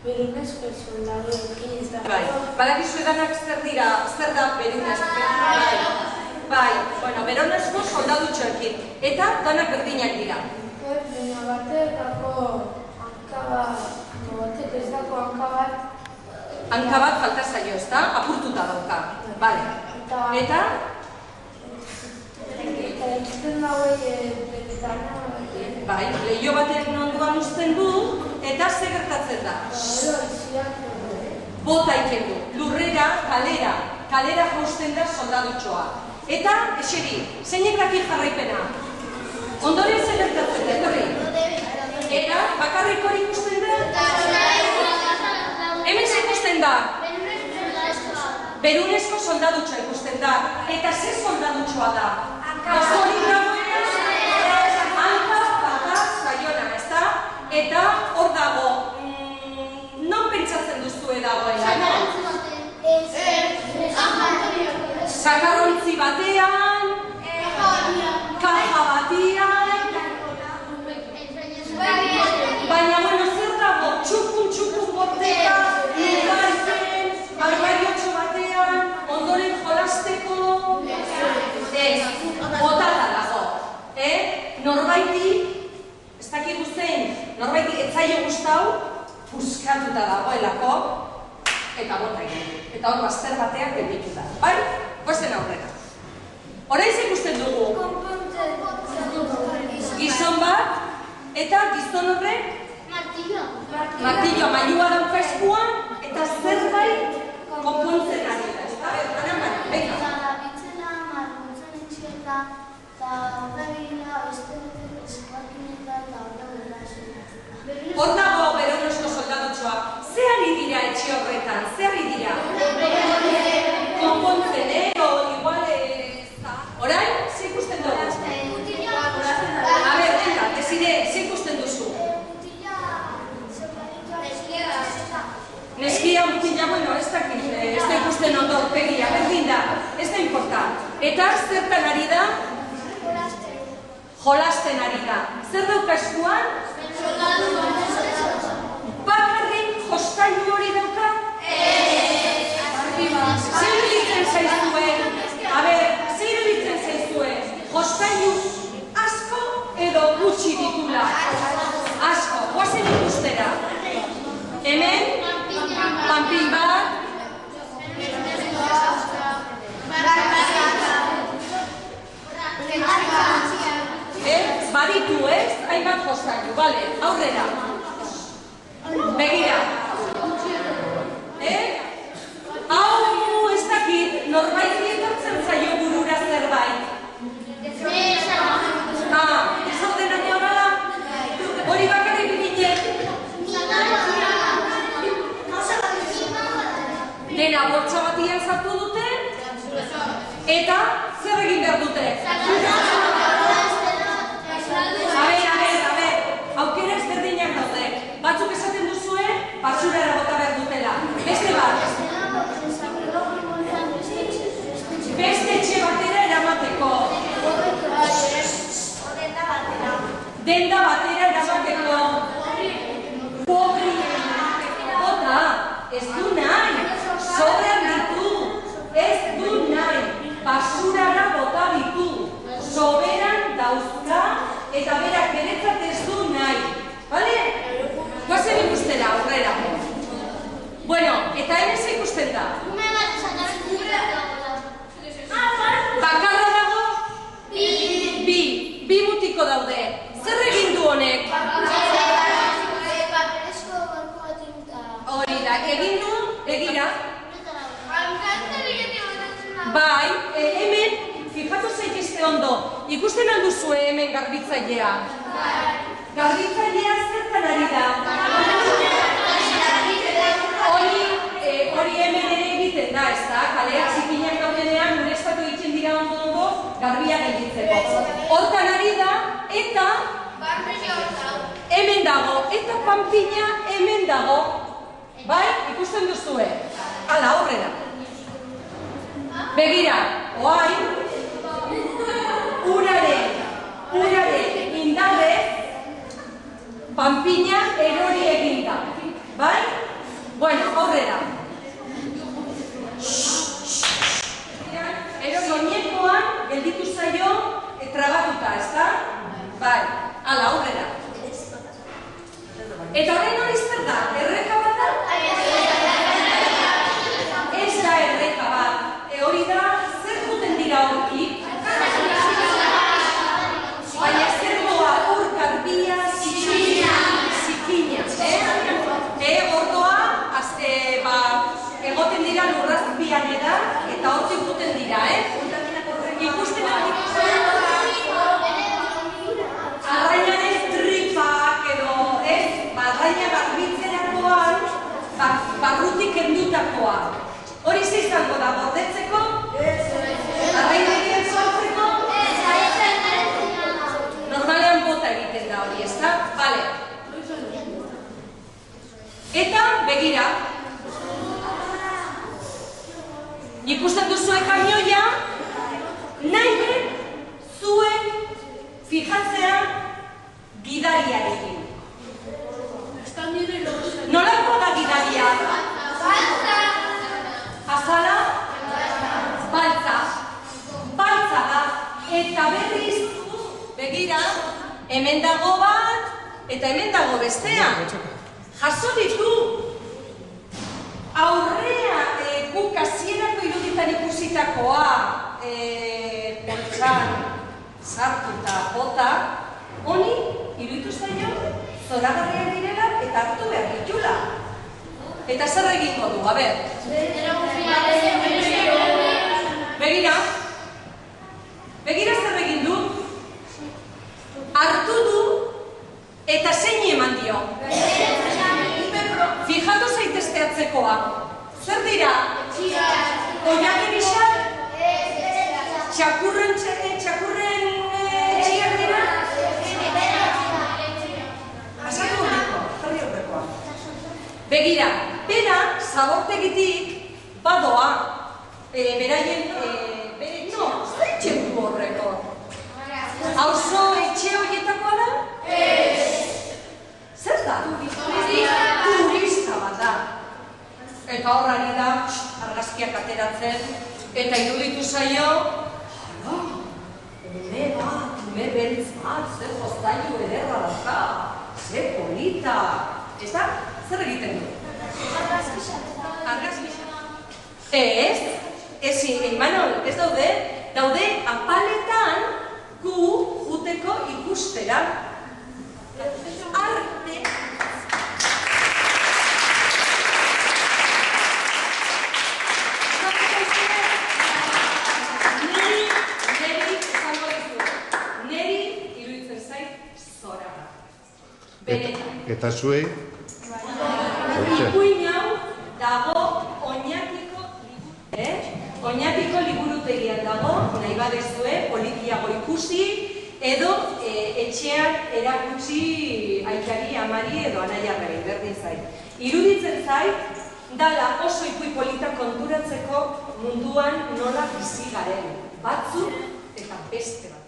Berunezko soldaduekin ez da. Badakizu edanak zer dira, zer da berunezko? Bai, bueno, berunezko soldadutxoekin. Eta danak berdinak dira. Baina batek dako hanka bat, batek ez dako hanka bat. Hanka bat falta zaio, ez da? Apurtuta dauka. Bale. Eta? Eta egiten dauei beretana. Bai, lehio baten onduan uzten du, eta zer gertatzen da? Bota iken du, lurrera, kalera jausten da soldadutxoa. Eta, eseri, zeinek daki jarraipena? Ondoren zer gertatzen da, etorri? Eta, bakarrik hori ikusten da? Hemen zer ikusten da? Berunezko soldadutxoa ikusten da. Eta zer soldadutxoa da? Hori dagoena, hanka bata zaiona, ez da? Eta hor dago, non pentsatzen duzue dagoela, no? Zakarrontzi batean, kaja batean, baina, bueno, zer dago, txukun botea, lurgarzen, armariotxo batean, ondoren jolasteko, botata dago, norbaiti, ez dakik guztien, norbaiti etzaio guztau, puskatuta dagoelako, eta bota egin. Eta hor bazter batean gelditu da. Bai? Goazen aurrera. Horaiz ikusten dugu. Gizon bat, eta gizon horrek? Martillo. Mailua dauka eskuan, eta zerbait konpontzen ari da. Hor dago berunezko soldadutxoa. Ze ari dira etxe horretan? Ze ari dira? Konpontzen, edo igual ez da. Orain, ze ikusten dugu? A ber, venga, deside, ze ikusten duzu? Neskia, mutila, bueno, ez da ikusten ondo aurpegia, berdin da, ez da importa. Eta zertan ari da? Jolasten ari da. Zer dauka eskuan? Bakarrik jostailu hori dauka? Zer iruditzen zaizuen? A ber, zer iruditzen zaizuen? Jostailu asko edo gutxi ditula? Asko, guazen ikustera. Hemen, panpin bat. Baditu ez, hainbat jostailu, bale, aurrera. Begira. Hau, ez dakit, norbait etortzen zaio burura zerbait. Ez ordenatu agala? Hori bakarrik ginen? Dena bortxa batian sartu dute? Eta zer egin behar dute? A ber, aukera ezberdinak daude. Batzuk esaten duzue, basurara bota behar dutela. Beste bat. Beste etxe batera eramateko. Denda batera eramateko. Pobri. Bota, ez du nahi. Sobran ditu. Ez du nahi. Basurara bota ditu. Soberan dauzka. Eta berak beretzat ez du nahi. Bale? Goazen ikustera, aurrera. Bueno, eta hemen ze ikusten da? Bakarra dago? Bi mutiko daude. Zer egin du honek? Hori da, egin du, begira. Bai, hemen, fijatu zaitezte ondo, ikusten alduzue hemen garbitzailea. Garbitzailea zertan ari da? Hori hemen ere egiten da, ez da? Kaleak zikinak daudenean, ureztatu egiten dira ondo, garbia gelditzeko. Hortan ari da, eta hemen dago, eta panpina hemen dago. Bai, ikusten duzue. Hala, horrela. Begira, oain, urare indabe, panpina erori eginda. Bai? Bueno, aurrera. Soinekoan gelditu zaio trabatuta, ezta? Bai, ala, aurrera. Eta horren hori zer da? Erreka bat da? Ez da erreka bat. Hori da, zer juten dira hortik? Baina zer doa ur garbia zikina. Gordoa, egoten dira lurrazpian eta hortik juten dira, ikusten arrainaren tripak edo, arraina garbitzerakoan, barrutik kendutakoa. Hori izango da, gordetzeko? Arrainaren sortzeko? Normalean bota egiten da hori, ezta? Bale. Eta, begira, ikusten duzue kamioia, nahi zuen fijatzea gidariarekin. Nolako da gidaria? Azala? Baltza. Baltza da. Eta berriz, begira, hemen dago bat, eta hemen dago bestea. Jaso ditu. Aurrea guk hasierako iruditan ikusitakoa poltsan sartuta bota, honi iruditu zaio zoragarriak direla eta hartu behar ditula. Eta zer egingo du, a ber? Begira zer egin du? Hartu du eta zein eman dio? Fijatu zaitezte atzekoa. Zer dira? Oinak ebisak? Txakurren txiak dira? Asako horreko, jarri horrekoa. Begira, bera, zabortegitik, badoa, beraien, no, zer etxeku horreko? Hauzo etxe horietakoa da? Zer da? Turista bat da. Eta horrari da, argazkiak ateratzen, eta iruditu zaio, ume beltz bat, zer jostailu ederra daka, zer polita. Ez da? Zer egiten du? Argazkixa. Ez, Imanol, ez daude apaletan gu juteko ikustera. Arte. Neri iruditzen zait zora. Benetan. Eta zuei? Ipuin hau dago Oñatiko liburutegian dago, nahi badezue, politiago ikusi, edo etxean erakutsi aitari, amari edo anaiarrei, berdin zait. Iruditzen zait, dala oso ipuin polita konturatzeko munduan nola bizi garen, batzuk eta beste bat.